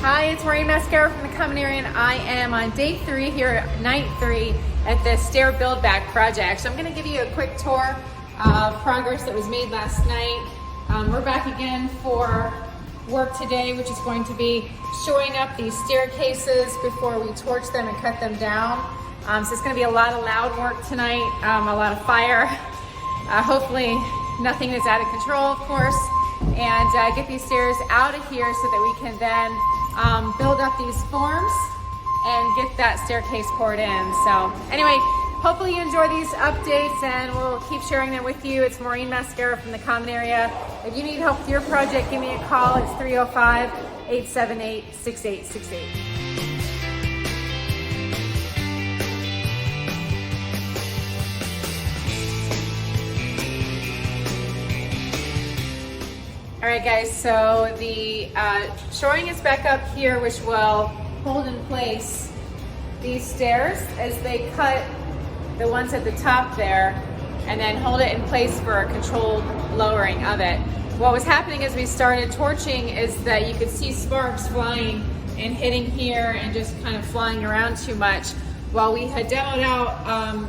Hi, it's Maureen Mascara from the Common Area, and I am on day 3 here, night 3 at the stair build back project. So I'm going to give you a quick tour of progress that was made last night. We're back again for work today, which is going to be shoring up these staircases before we torch them and cut them down. So it's going to be a lot of loud work tonight, a lot of fire. Hopefully nothing is out of control, of course, and get these stairs out of here so that we can then build up these forms and get that staircase poured in. So anyway, hopefully you enjoy these updates and we'll keep sharing them with you. It's Maureen Mascara from the Common Area. If you need help with your project, give me a call. It's 305-878-6868. All right, guys, so the shoring is back up here, which will hold in place these stairs as they cut the ones at the top there and then hold it in place for a controlled lowering of it. What was happening as we started torching is that you could see sparks flying and hitting here and just kind of flying around too much. While we had demoed out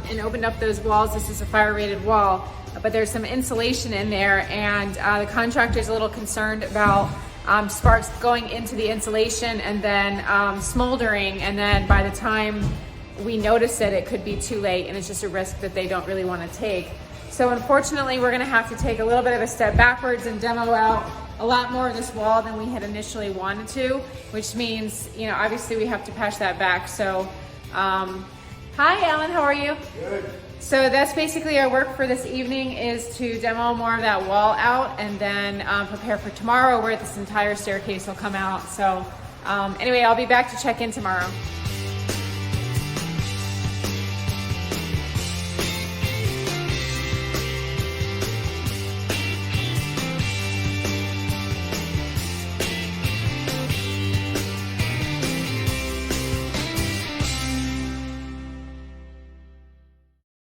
and opened up those walls, this is a fire rated wall, but there's some insulation in there, and the contractor's a little concerned about sparks going into the insulation and then smoldering, and then by the time we notice it, it could be too late, and it's just a risk that they don't really want to take. So unfortunately, we're gonna have to take a little bit of a step backwards and demo out a lot more of this wall than we had initially wanted to, which means, you know, obviously we have to patch that back. So, hi Alan, how are you? Good. So that's basically our work for this evening, is to demo more of that wall out and then prepare for tomorrow where this entire staircase will come out. So anyway, I'll be back to check in tomorrow.